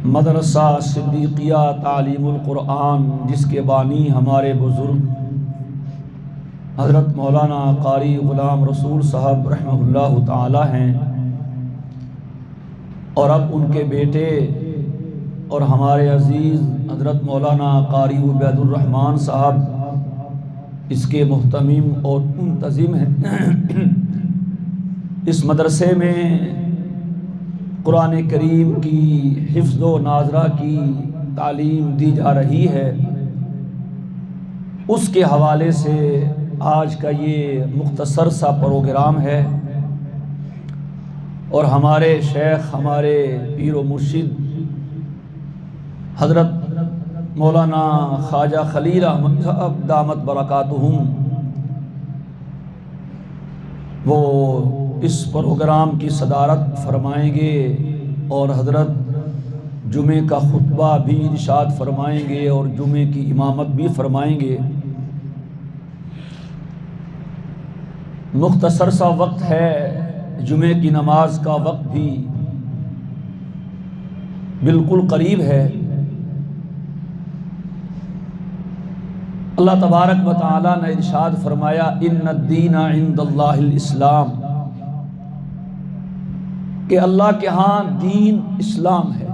مدرسہ صدیقیہ تعلیم القرآن، جس کے بانی ہمارے بزرگ حضرت مولانا قاری غلام رسول صاحب رحمہ اللہ تعالی ہیں، اور اب ان کے بیٹے اور ہمارے عزیز حضرت مولانا قاری عبید الرحمن صاحب اس کے محتمم اور منتظم ہیں۔ اس مدرسے میں قرآن کریم کی حفظ و ناظرہ کی تعلیم دی جا رہی ہے، اس کے حوالے سے آج کا یہ مختصر سا پروگرام ہے، اور ہمارے شیخ، ہمارے پیر و مرشد حضرت مولانا خواجہ خلیل احمد صاحب دامت برکاتہم، وہ اس پروگرام کی صدارت فرمائیں گے اور حضرت جمعے کا خطبہ بھی ارشاد فرمائیں گے اور جمعے کی امامت بھی فرمائیں گے۔ مختصر سا وقت ہے، جمعے کی نماز کا وقت بھی بالکل قریب ہے۔ اللہ تبارک و تعالی نے ارشاد فرمایا ان الدین عند اللہ الاسلام، کہ اللہ کے ہاں دین اسلام ہے۔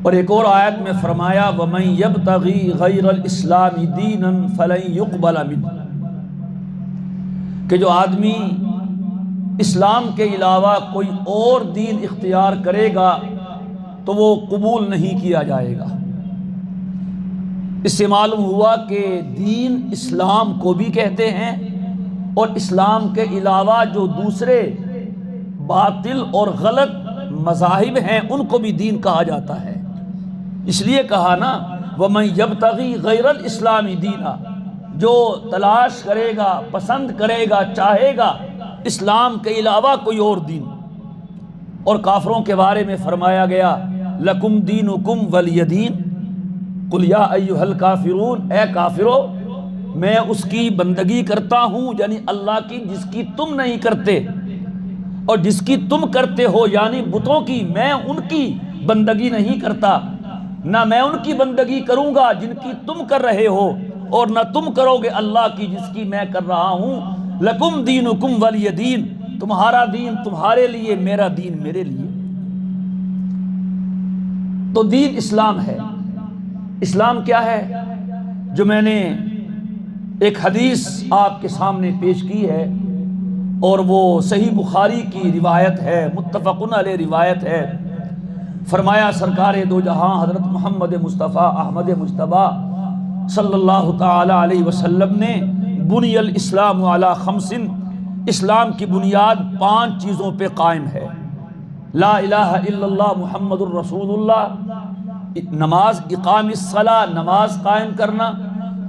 اور ایک اور آیت میں فرمایا وَمَن يَبْتَغِي غَيْرَ الْإِسْلَامِ دِينًا فَلَن يُقْبَلَ مِنْهُ، کہ جو آدمی اسلام کے علاوہ کوئی اور دین اختیار کرے گا تو وہ قبول نہیں کیا جائے گا۔ اس سے معلوم ہوا کہ دین اسلام کو بھی کہتے ہیں، اور اسلام کے علاوہ جو دوسرے باطل اور غلط مذاہب ہیں ان کو بھی دین کہا جاتا ہے۔ اس لیے کہا نا وَمَن يَبْتَغِي غَيْرَ الْإِسْلَامِ دِينًا، جو تلاش کرے گا، پسند کرے گا، چاہے گا اسلام کے علاوہ کوئی اور دین۔ اور کافروں کے بارے میں فرمایا گیا لَكُمْ دِينُكُمْ وَلِيَ دِينِ، قُلْ يَا أَيُّهَا الْكَافِرُونَ، اے کافرو میں اس کی بندگی کرتا ہوں، یعنی اللہ کی جس کی تم نہیں کرتے، اور جس کی تم کرتے ہو یعنی بتوں کی، میں ان کی بندگی نہیں کرتا، نہ میں ان کی بندگی کروں گا جن کی تم کر رہے ہو، اور نہ تم کرو گے اللہ کی جس کی میں کر رہا ہوں۔ لکم دینکم ولی دین، تمہارا دین تمہارے لیے، میرا دین میرے لیے۔ تو دین اسلام ہے۔ اسلام کیا ہے؟ جو میں نے ایک حدیث آپ کے سامنے پیش کی ہے، اور وہ صحیح بخاری کی روایت ہے، متفقن علیہ روایت ہے۔ فرمایا سرکار دو جہاں حضرت محمد مصطفیٰ احمد مجتبیٰ صلی اللہ تعالی علیہ وسلم نے بنی الاسلام علی خمس، اسلام کی بنیاد 5 چیزوں پہ قائم ہے۔ لا الہ الا اللہ محمد الرسول اللہ، نماز، اقام الصلاۃ، نماز قائم کرنا،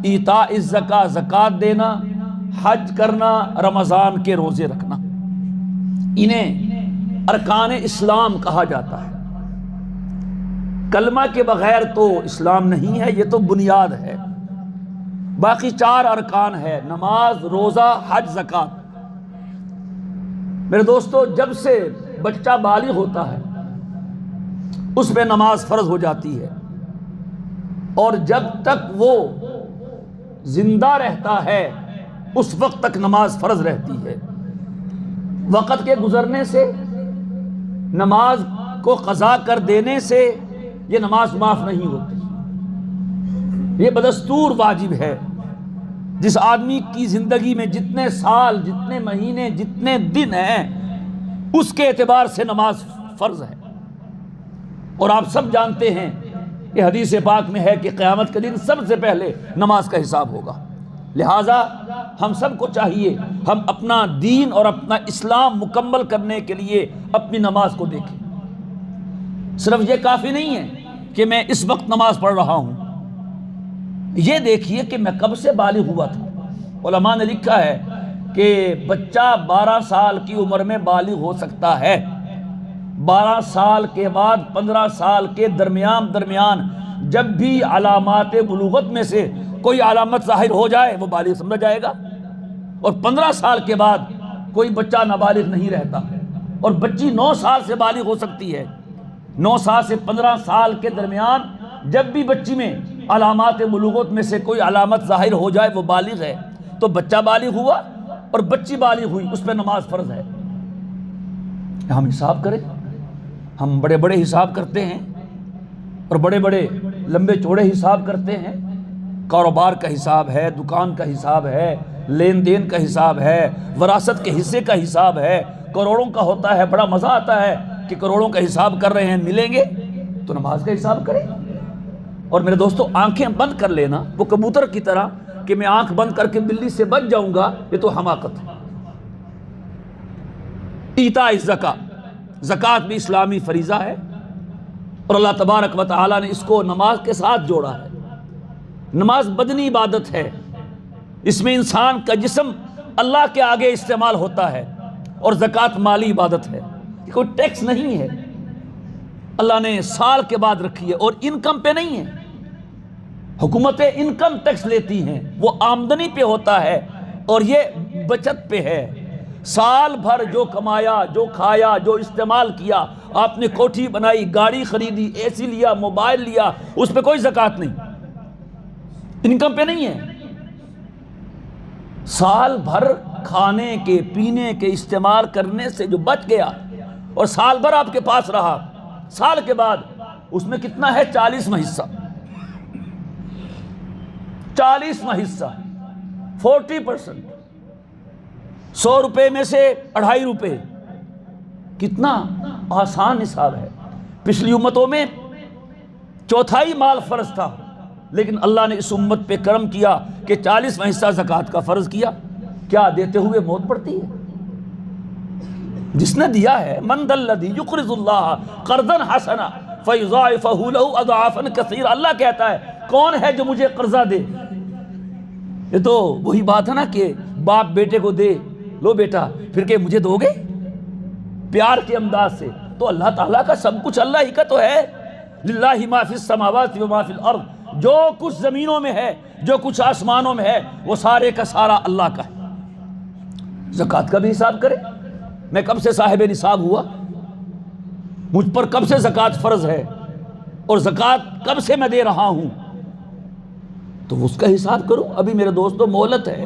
ایتاء الزکاۃ، زکوٰۃ دینا، حج کرنا، رمضان کے روزے رکھنا، انہیں ارکان اسلام کہا جاتا ہے۔ کلمہ کے بغیر تو اسلام نہیں ہے، یہ تو بنیاد ہے۔ باقی 4 ارکان ہے، نماز، روزہ، حج، زکوٰۃ۔ میرے دوستو، جب سے بچہ بالغ ہوتا ہے اس پہ نماز فرض ہو جاتی ہے، اور جب تک وہ زندہ رہتا ہے اس وقت تک نماز فرض رہتی ہے۔ وقت کے گزرنے سے، نماز کو قضا کر دینے سے یہ نماز معاف نہیں ہوتی، یہ بدستور واجب ہے۔ جس آدمی کی زندگی میں جتنے سال، جتنے مہینے، جتنے دن ہیں، اس کے اعتبار سے نماز فرض ہے۔ اور آپ سب جانتے ہیں کہ حدیث پاک میں ہے کہ قیامت کے دن سب سے پہلے نماز کا حساب ہوگا۔ لہٰذا ہم سب کو چاہیے ہم اپنا دین اور اپنا اسلام مکمل کرنے کے لیے اپنی نماز کو دیکھیں۔ صرف یہ کافی نہیں ہے کہ میں اس وقت نماز پڑھ رہا ہوں، یہ دیکھیے کہ میں کب سے بالغ ہوا تھا۔ علماء نے لکھا ہے کہ بچہ 12 سال کی عمر میں بالغ ہو سکتا ہے، 12 سال کے بعد 15 سال کے درمیان جب بھی علامات بلوغت میں سے کوئی علامت ظاہر ہو جائے وہ بالغ سمجھا جائے گا، اور 15 سال کے بعد کوئی بچہ نابالغ نہیں رہتا، اور بچی 9 سال سے بالغ ہو سکتی ہے، 9 سال سے 15 سال کے درمیان جب بھی بچی میں علامات بلوغت میں سے کوئی علامت ظاہر ہو جائے وہ بالغ ہے، تو بچہ بالغ ہوا اور بچی بالغ ہوئی، اس پہ نماز فرض ہے۔ ہم حساب کریں، ہم بڑے بڑے حساب کرتے ہیں اور بڑے بڑے لمبے چوڑے حساب کرتے ہیں، کاروبار کا حساب ہے، دکان کا حساب ہے، لین دین کا حساب ہے، وراثت کے حصے کا حساب ہے، کروڑوں کا ہوتا ہے، بڑا مزہ آتا ہے کہ کروڑوں کا حساب کر رہے ہیں، ملیں گے تو نماز کا حساب کریں۔ اور میرے دوستو آنکھیں بند کر لینا وہ کبوتر کی طرح کہ میں آنکھ بند کر کے بلی سے بچ جاؤں گا، یہ تو حماقت ہے۔ ایتاء الزکوٰۃ، زکوٰۃ بھی اسلامی فریضہ ہے اور اللہ تبارک و تعالیٰ نے اس کو نماز کے ساتھ جوڑا ہے۔ نماز بدنی عبادت ہے، اس میں انسان کا جسم اللہ کے آگے استعمال ہوتا ہے، اور زکوٰۃ مالی عبادت ہے، کوئی ٹیکس نہیں ہے، اللہ نے سال کے بعد رکھی ہے اور انکم پہ نہیں ہے۔ حکومتیں انکم ٹیکس لیتی ہیں، وہ آمدنی پہ ہوتا ہے اور یہ بچت پہ ہے۔ سال بھر جو کمایا، جو کھایا، جو استعمال کیا، آپ نے کوٹھی بنائی، گاڑی خریدی، اے سی لیا، موبائل لیا، اس پہ کوئی زکوٰۃ نہیں، انکم پہ نہیں ہے۔ سال بھر کھانے کے، پینے کے، استعمال کرنے سے جو بچ گیا اور سال بھر آپ کے پاس رہا، سال کے بعد اس میں کتنا ہے؟ 40واں حصہ، 40واں حصہ، 40%، 100 روپے میں سے 2.5 روپے، کتنا آسان حساب ہے۔ پچھلی امتوں میں 1/4 مال فرض تھا، لیکن اللہ نے اس امت پہ کرم کیا کہ 40واں حصہ زکوٰۃ کا فرض کیا۔ کیا دیتے ہوئے موت پڑتی ہے؟ جس نے دیا ہے، من ذا الذی یقرض اللہ قرضا حسنا فیضاعفہ لہ اضعافا کثیرا، اللہ کہتا ہے کون ہے جو مجھے قرضہ دے؟ یہ تو وہی بات ہے نا کہ باپ بیٹے کو دے، لو بیٹا پھر کہ مجھے دو گے، پیار کے انداز سے۔ تو اللہ تعالیٰ کا سب کچھ اللہ ہی کا تو ہے، للہ ما فی السماوات و ما فی الارض، جو کچھ زمینوں میں ہے، جو کچھ آسمانوں میں ہے، وہ سارے کا سارا اللہ کا ہے۔ زکوٰۃ کا بھی حساب کرے، میں کب سے صاحب نصاب ہوا، مجھ پر کب سے زکوٰۃ فرض ہے اور زکوٰۃ کب سے میں دے رہا ہوں، تو اس کا حساب کروں۔ ابھی میرے دوستو مہلت ہے،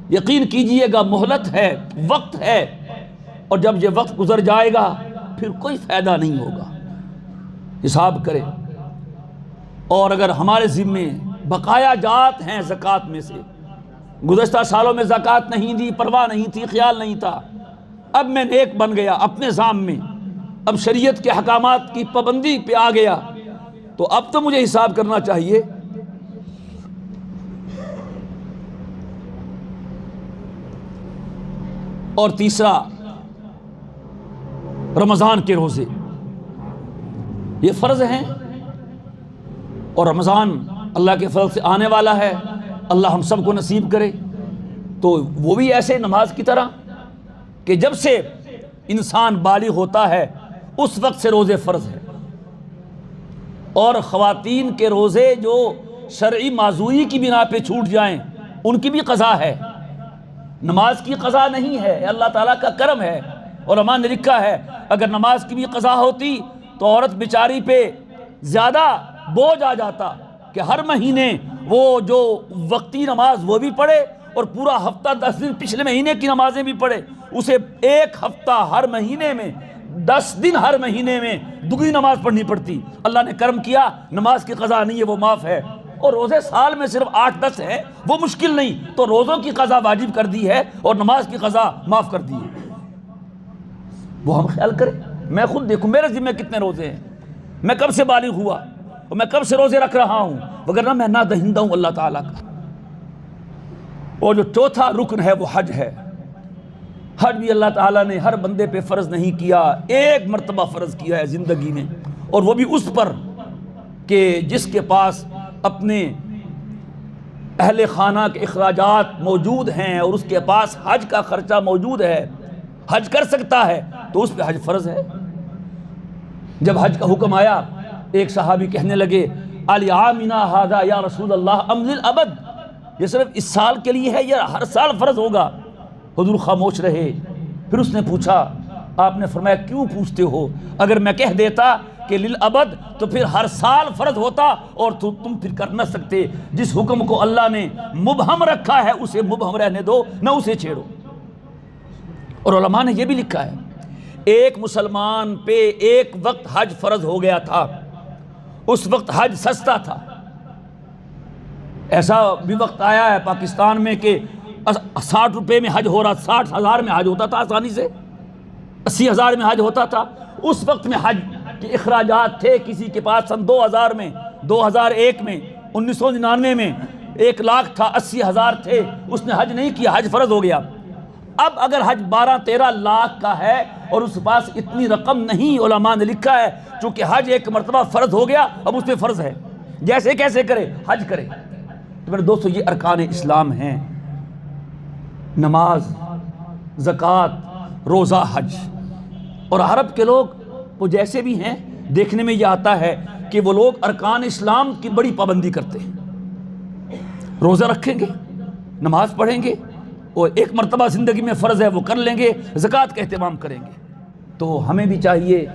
یقین کیجئے گا مہلت ہے، وقت ہے، اور جب یہ وقت گزر جائے گا پھر کوئی فائدہ نہیں ہوگا۔ حساب کریں، اور اگر ہمارے ذمے بقایا جات ہیں زکوٰۃ میں سے، گزشتہ سالوں میں زکوٰۃ نہیں دی، پرواہ نہیں تھی، خیال نہیں تھا، اب میں نیک بن گیا اپنے ذام میں، اب شریعت کے احکامات کی پابندی پہ آ گیا، تو اب تو مجھے حساب کرنا چاہیے۔ اور تیسرا، رمضان کے روزے، یہ فرض ہیں، اور رمضان اللہ کے فضل سے آنے والا ہے، اللہ ہم سب کو نصیب کرے۔ تو وہ بھی ایسے نماز کی طرح کہ جب سے انسان بالغ ہوتا ہے اس وقت سے روزے فرض ہیں، اور خواتین کے روزے جو شرعی معذوری کی بنا پہ چھوٹ جائیں ان کی بھی قضا ہے، نماز کی قضا نہیں ہے، اللہ تعالیٰ کا کرم ہے۔ علماء نے لکھا ہے اگر نماز کی بھی قضا ہوتی تو عورت بیچاری پہ زیادہ بوجھ آ جاتا کہ ہر مہینے وہ جو وقتی نماز وہ بھی پڑھے اور پورا ہفتہ 10 دن پچھلے مہینے کی نمازیں بھی پڑھے، اسے 1 ہفتہ ہر مہینے میں 10 دن ہر مہینے میں دگنی نماز پڑھنی پڑتی۔ اللہ نے کرم کیا، نماز کی قضا نہیں ہے، وہ معاف ہے۔ اور روزے سال میں صرف 8-10 ہیں، وہ مشکل نہیں، تو روزوں کی قضا واجب کر دی ہے اور نماز کی قضا معاف کر دی ہے۔ وہ ہم خیال کریں، میں خود دیکھوں میرے ذمہ کتنے روزے ہیں، میں کب سے بالغ ہوا اور میں کب سے روزے رکھ رہا ہوں، وگرنہ میں نہ دہندہ ہوں اللہ تعالیٰ کا۔ اور جو چوتھا رکن ہے وہ حج ہے۔ حج بھی اللہ تعالیٰ نے ہر بندے پہ فرض نہیں کیا، ایک مرتبہ فرض کیا ہے زندگی میں، اور وہ بھی اس پر کہ جس کے پاس اپنے اہل خانہ کے اخراجات موجود ہیں اور اس کے پاس حج کا خرچہ موجود ہے، حج کر سکتا ہے، تو اس پہ حج فرض ہے۔ جب حج کا حکم آیا، ایک صحابی کہنے لگے العامنا ھذا یا رسول اللہ ام للابد، یہ صرف اس سال کے لیے ہے یا ہر سال فرض ہوگا؟ حضور خاموش رہے۔ پھر اس نے پوچھا، آپ نے فرمایا کیوں پوچھتے ہو؟ اگر میں کہہ دیتا کہ للابد تو پھر ہر سال فرض ہوتا اور تم پھر کر نہ سکتے۔ جس حکم کو اللہ نے مبہم رکھا ہے اسے مبہم رہنے دو، نہ اسے چھیڑو۔ اور علماء نے یہ بھی لکھا ہے ایک مسلمان پہ ایک وقت حج فرض ہو گیا تھا، اس وقت حج سستا تھا۔ ایسا بھی وقت آیا ہے پاکستان میں کہ 60 روپے میں حج ہو رہا، 60,000 میں حج ہوتا تھا آسانی سے، 80,000 میں حج ہوتا تھا۔ اس وقت میں حج کے اخراجات تھے کسی کے پاس سن 2000 میں، 2001 میں، 1999 میں 1 لاکھ تھا، 80,000 تھے، اس نے حج نہیں کیا، حج فرض ہو گیا۔ اب اگر حج 12-13 لاکھ کا ہے اور اس پاس اتنی رقم نہیں، علماء نے لکھا ہے چونکہ حج ایک مرتبہ فرض ہو گیا اب اس پہ فرض ہے، جیسے کیسے کرے حج کرے۔ تو میرے دوستو یہ ارکان اسلام ہیں، نماز، زکوٰۃ، روزہ، حج۔ اور عرب کے لوگ وہ جیسے بھی ہیں دیکھنے میں یہ آتا ہے کہ وہ لوگ ارکان اسلام کی بڑی پابندی کرتے ہیں، روزہ رکھیں گے، نماز پڑھیں گے، اور ایک مرتبہ زندگی میں فرض ہے وہ کر لیں گے، زکوٰۃ کا اہتمام کریں گے۔ تو ہمیں بھی چاہیے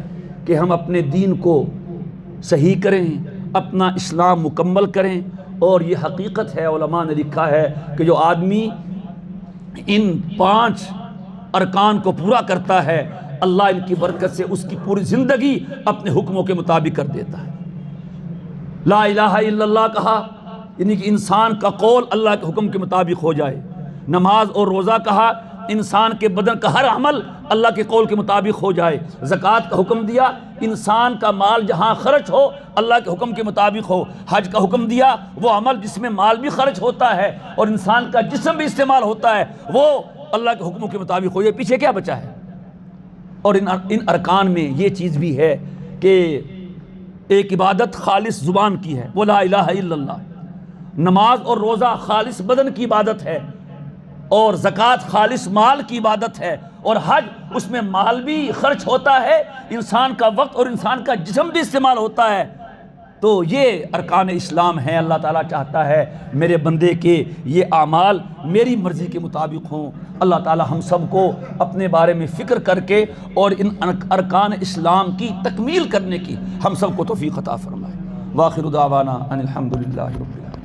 کہ ہم اپنے دین کو صحیح کریں، اپنا اسلام مکمل کریں۔ اور یہ حقیقت ہے، علماء نے لکھا ہے کہ جو آدمی ان 5 ارکان کو پورا کرتا ہے اللہ ان کی برکت سے اس کی پوری زندگی اپنے حکموں کے مطابق کر دیتا ہے۔ لا الہ الا اللہ کہا یعنی کہ انسان کا قول اللہ کے حکم کے مطابق ہو جائے، نماز اور روزہ کہا انسان کے بدن کا ہر عمل اللہ کے قول کے مطابق ہو جائے، زکوٰۃ کا حکم دیا انسان کا مال جہاں خرچ ہو اللہ کے حکم کے مطابق ہو، حج کا حکم دیا وہ عمل جس میں مال بھی خرچ ہوتا ہے اور انسان کا جسم بھی استعمال ہوتا ہے وہ اللہ کے حکموں کے مطابق ہو۔ یہ پیچھے کیا بچا ہے؟ اور ان ارکان میں یہ چیز بھی ہے کہ ایک عبادت خالص زبان کی ہے، وہ لا الہ الا اللہ، نماز اور روزہ خالص بدن کی عبادت ہے، اور زکوٰۃ خالص مال کی عبادت ہے، اور حج اس میں مال بھی خرچ ہوتا ہے، انسان کا وقت اور انسان کا جسم بھی استعمال ہوتا ہے۔ تو یہ ارکان اسلام ہیں۔ اللہ تعالیٰ چاہتا ہے میرے بندے کے یہ اعمال میری مرضی کے مطابق ہوں۔ اللہ تعالیٰ ہم سب کو اپنے بارے میں فکر کر کے اور ان ارکان اسلام کی تکمیل کرنے کی ہم سب کو توفیق عطا فرمائے۔ وآخر دعوانا ان الحمد للہ رب العالمین۔